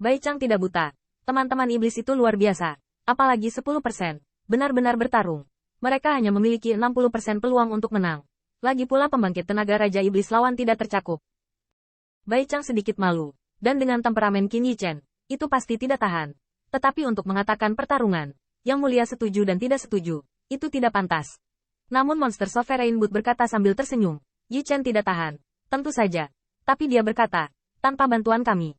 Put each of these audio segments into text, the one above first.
Bai Chang tidak buta. Teman-teman iblis itu luar biasa. Apalagi 10%. Benar-benar bertarung. Mereka hanya memiliki 60% peluang untuk menang. Lagi pula pembangkit tenaga Raja Iblis lawan tidak tercakup. Bai Chang sedikit malu. Dan dengan temperamen Qin Yichen, itu pasti tidak tahan. Tetapi untuk mengatakan pertarungan, Yang Mulia setuju dan tidak setuju, itu tidak pantas. Namun Monster Sovereign Boot berkata sambil tersenyum, Yichen tidak tahan. Tentu saja. Tapi dia berkata, tanpa bantuan kami.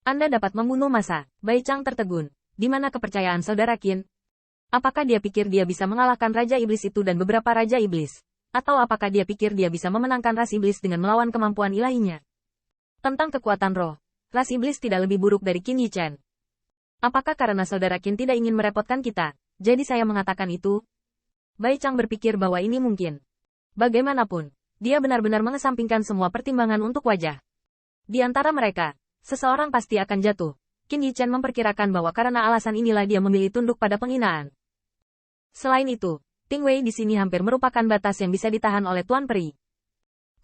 Anda dapat membunuh masa. Bai Chang tertegun. Di mana kepercayaan saudara Qin? Apakah dia pikir dia bisa mengalahkan Raja Iblis itu dan beberapa Raja Iblis? Atau apakah dia pikir dia bisa memenangkan ras iblis dengan melawan kemampuan ilahinya? Tentang kekuatan roh, ras iblis tidak lebih buruk dari Qin Yichen. Apakah karena saudara Qin tidak ingin merepotkan kita, jadi saya mengatakan itu? Bai Chang berpikir bahwa ini mungkin. Bagaimanapun, dia benar-benar mengesampingkan semua pertimbangan untuk wajah. Di antara mereka, seseorang pasti akan jatuh. Qin Yichen memperkirakan bahwa karena alasan inilah dia memilih tunduk pada penghinaan. Selain itu, Ting Wei di sini hampir merupakan batas yang bisa ditahan oleh Tuan Peri.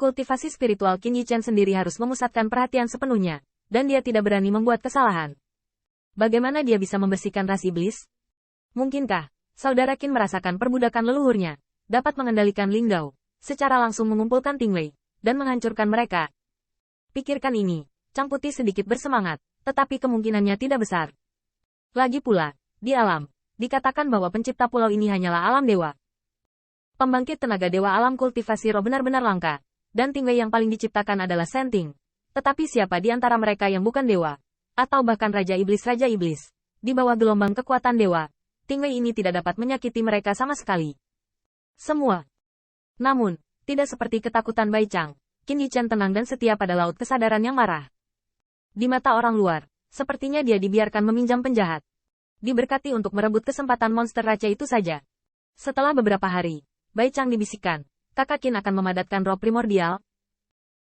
Kultivasi spiritual Qin Yichen sendiri harus memusatkan perhatian sepenuhnya, dan dia tidak berani membuat kesalahan. Bagaimana dia bisa membersihkan ras iblis? Mungkinkah saudara Qin merasakan perbudakan leluhurnya, dapat mengendalikan Ling Dao, secara langsung mengumpulkan Ting Wei, dan menghancurkan mereka? Pikirkan ini, Chang Putih sedikit bersemangat, tetapi kemungkinannya tidak besar. Lagi pula, di alam, dikatakan bahwa pencipta pulau ini hanyalah alam dewa. Pembangkit tenaga dewa alam kultivasi roh benar-benar langka, dan Ting Wei yang paling diciptakan adalah Senting. Tetapi siapa di antara mereka yang bukan dewa? Atau bahkan Raja Iblis, di bawah gelombang kekuatan dewa, Ting Wei ini tidak dapat menyakiti mereka sama sekali. Semua. Namun, tidak seperti ketakutan Bai Chang, Qin Yichen tenang dan setia pada laut kesadaran yang marah. Di mata orang luar, sepertinya dia dibiarkan meminjam penjahat. Diberkati untuk merebut kesempatan monster raja itu saja. Setelah beberapa hari, Bai Chang dibisikkan, kakak Qin akan memadatkan roh primordial.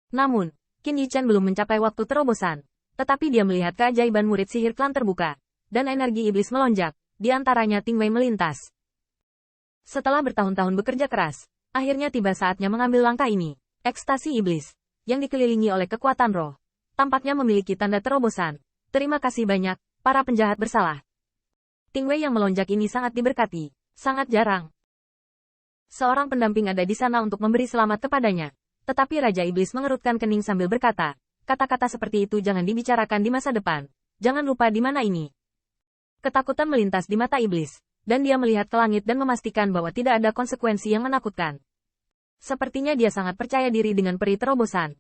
Namun, Qin Yichen belum mencapai waktu terobosan, tetapi dia melihat keajaiban murid sihir klan terbuka, dan energi iblis melonjak, di antaranya Ting Wei melintas. Setelah bertahun-tahun bekerja keras, akhirnya tiba saatnya mengambil langkah ini. Ekstasi iblis, yang dikelilingi oleh kekuatan roh, tampaknya memiliki tanda terobosan. Terima kasih banyak, para penjahat bersalah. Ting Wei yang melonjak ini sangat diberkati, sangat jarang. Seorang pendamping ada di sana untuk memberi selamat kepadanya. Tetapi Raja Iblis mengerutkan kening sambil berkata, kata-kata seperti itu jangan dibicarakan di masa depan. Jangan lupa di mana ini. Ketakutan melintas di mata iblis, dan dia melihat ke langit dan memastikan bahwa tidak ada konsekuensi yang menakutkan. Sepertinya dia sangat percaya diri dengan peri terobosan.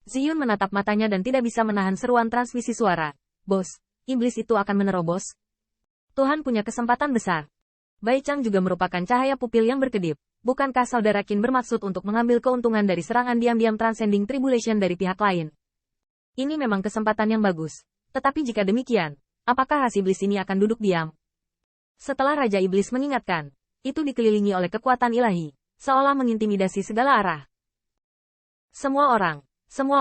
Ziyun menatap matanya dan tidak bisa menahan seruan transmisi suara. Bos, iblis itu akan menerobos. Tuhan punya kesempatan besar. Bai Chang juga merupakan cahaya pupil yang berkedip. Bukankah saudara Qin bermaksud untuk mengambil keuntungan dari serangan diam-diam transcending tribulation dari pihak lain? Ini memang kesempatan yang bagus. Tetapi jika demikian, apakah ras iblis ini akan duduk diam? Setelah Raja Iblis mengingatkan, itu dikelilingi oleh kekuatan ilahi, seolah mengintimidasi segala arah. Semua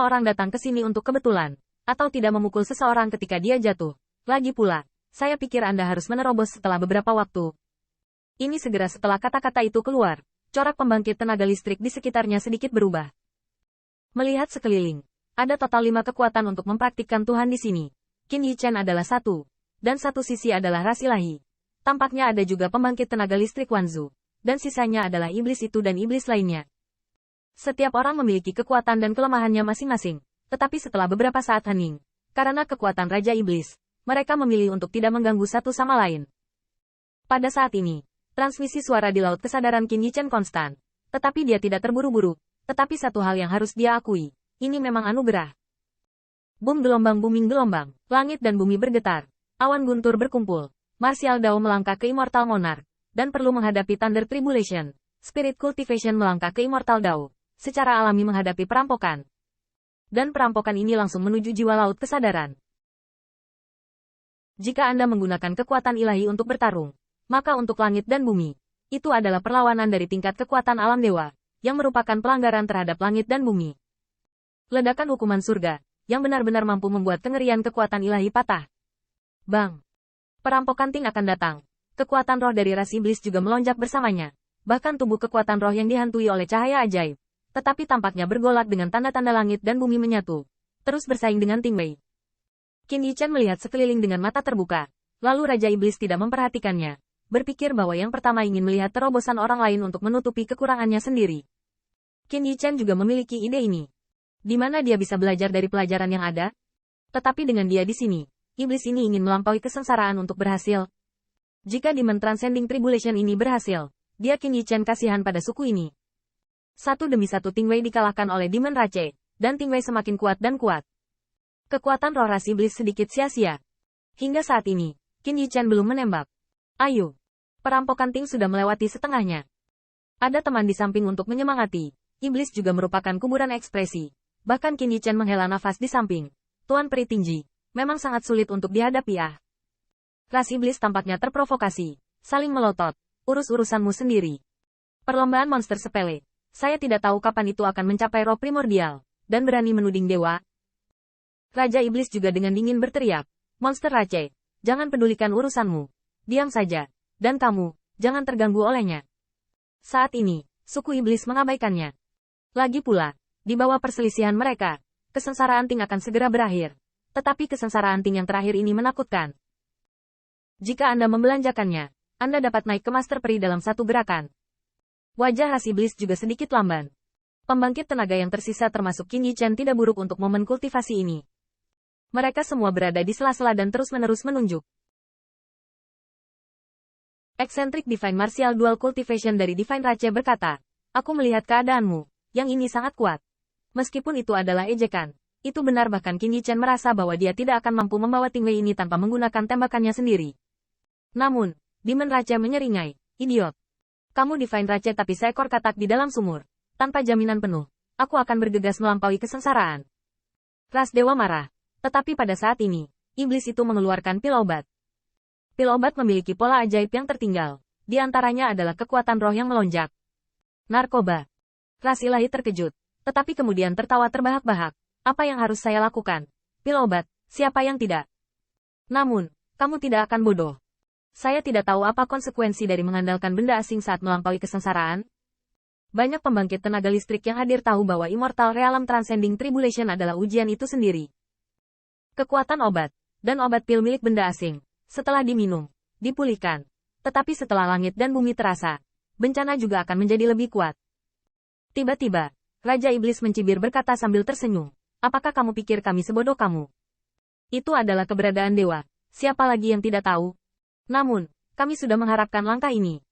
orang datang ke sini untuk kebetulan, atau tidak memukul seseorang ketika dia jatuh. Lagi pula, saya pikir Anda harus menerobos setelah beberapa waktu. Ini segera setelah kata-kata itu keluar, corak pembangkit tenaga listrik di sekitarnya sedikit berubah. Melihat sekeliling, ada total 5 kekuatan untuk mempraktikkan Tuhan di sini. Qin Yichen adalah satu, dan satu sisi adalah ras ilahi. Tampaknya ada juga pembangkit tenaga listrik Wanzu, dan sisanya adalah iblis itu dan iblis lainnya. Setiap orang memiliki kekuatan dan kelemahannya masing-masing, tetapi setelah beberapa saat hening, karena kekuatan Raja Iblis, mereka memilih untuk tidak mengganggu satu sama lain. Pada saat ini, transmisi suara di laut kesadaran Qin Yichen konstan, tetapi dia tidak terburu-buru. Tetapi satu hal yang harus dia akui, ini memang anugerah. Boom gelombang booming gelombang, langit dan bumi bergetar, awan guntur berkumpul, Martial Dao melangkah ke Immortal Monarch, dan perlu menghadapi Thunder Tribulation. Spirit Cultivation melangkah ke Immortal Dao, secara alami menghadapi perampokan. Dan perampokan ini langsung menuju jiwa laut kesadaran. Jika Anda menggunakan kekuatan ilahi untuk bertarung, maka untuk langit dan bumi, itu adalah perlawanan dari tingkat kekuatan alam dewa, yang merupakan pelanggaran terhadap langit dan bumi. Ledakan hukuman surga, yang benar-benar mampu membuat kengerian kekuatan ilahi patah. Bang! Perampokan Ting akan datang. Kekuatan roh dari ras iblis juga melonjak bersamanya. Bahkan tubuh kekuatan roh yang dihantui oleh cahaya ajaib. Tetapi tampaknya bergolak dengan tanda-tanda langit dan bumi menyatu. Terus bersaing dengan Ting Wei. Qin Yichen melihat sekeliling dengan mata terbuka. Lalu Raja Iblis tidak memperhatikannya. Berpikir bahwa yang pertama ingin melihat terobosan orang lain untuk menutupi kekurangannya sendiri. Qin Yichen juga memiliki ide ini. Di mana dia bisa belajar dari pelajaran yang ada? Tetapi dengan dia di sini, iblis ini ingin melampaui kesengsaraan untuk berhasil. Jika Demon Transcending Tribulation ini berhasil, dia Qin Yichen kasihan pada suku ini. Satu demi satu Ting Wei dikalahkan oleh Demon Rache, dan Ting Wei semakin kuat dan kuat. Kekuatan roh ras iblis sedikit sia-sia. Hingga saat ini, Qin Yichen belum menembak. Ayo. Perampokan Ting sudah melewati setengahnya. Ada teman di samping untuk menyemangati. Iblis juga merupakan kuburan ekspresi. Bahkan Qin Yichen menghela nafas di samping. Tuan Peri Tingji, memang sangat sulit untuk dihadapi ah. Ras iblis tampaknya terprovokasi. Saling melotot. Urus-urusanmu sendiri. Perlombaan monster sepele. Saya tidak tahu kapan itu akan mencapai roh primordial. Dan berani menuding dewa. Raja Iblis juga dengan dingin berteriak. Monster Rache, jangan pedulikan urusanmu. Diam saja. Dan kamu, jangan terganggu olehnya. Saat ini, suku Iblis mengabaikannya. Lagi pula, di bawah perselisihan mereka, kesengsaraan Ting akan segera berakhir. Tetapi kesengsaraan Ting yang terakhir ini menakutkan. Jika Anda membelanjakannya, Anda dapat naik ke Master Peri dalam satu gerakan. Wajah ras iblis juga sedikit lamban. Pembangkit tenaga yang tersisa termasuk Qin Yichen tidak buruk untuk momen kultivasi ini. Mereka semua berada di sela-sela dan terus-menerus menunjuk. Eccentric Divine Martial Dual Cultivation dari Divine Rache berkata, aku melihat keadaanmu, yang ini sangat kuat. Meskipun itu adalah ejekan, itu benar bahkan Qin Yichen merasa bahwa dia tidak akan mampu membawa Ting Wei ini tanpa menggunakan tembakannya sendiri. Namun, Demon Rache menyeringai, idiot. Kamu Divine Rache tapi seekor katak di dalam sumur. Tanpa jaminan penuh, aku akan bergegas melampaui kesengsaraan. Ras dewa marah. Tetapi pada saat ini, iblis itu mengeluarkan pil obat. Pil obat memiliki pola ajaib yang tertinggal. Di antaranya adalah kekuatan roh yang melonjak. Narkoba. Ras ilahi terkejut. Tetapi kemudian tertawa terbahak-bahak. Apa yang harus saya lakukan? Pil obat, siapa yang tidak? Namun, kamu tidak akan bodoh. Saya tidak tahu apa konsekuensi dari mengandalkan benda asing saat melampaui kesengsaraan. Banyak pembangkit tenaga listrik yang hadir tahu bahwa Immortal Realm Transcending Tribulation adalah ujian itu sendiri. Kekuatan obat, dan obat pil milik benda asing, setelah diminum, dipulihkan. Tetapi setelah langit dan bumi terasa, bencana juga akan menjadi lebih kuat. Tiba-tiba, Raja Iblis mencibir berkata sambil tersenyum, apakah kamu pikir kami sebodoh kamu? Itu adalah keberadaan dewa, siapa lagi yang tidak tahu? Namun, kami sudah mengharapkan langkah ini.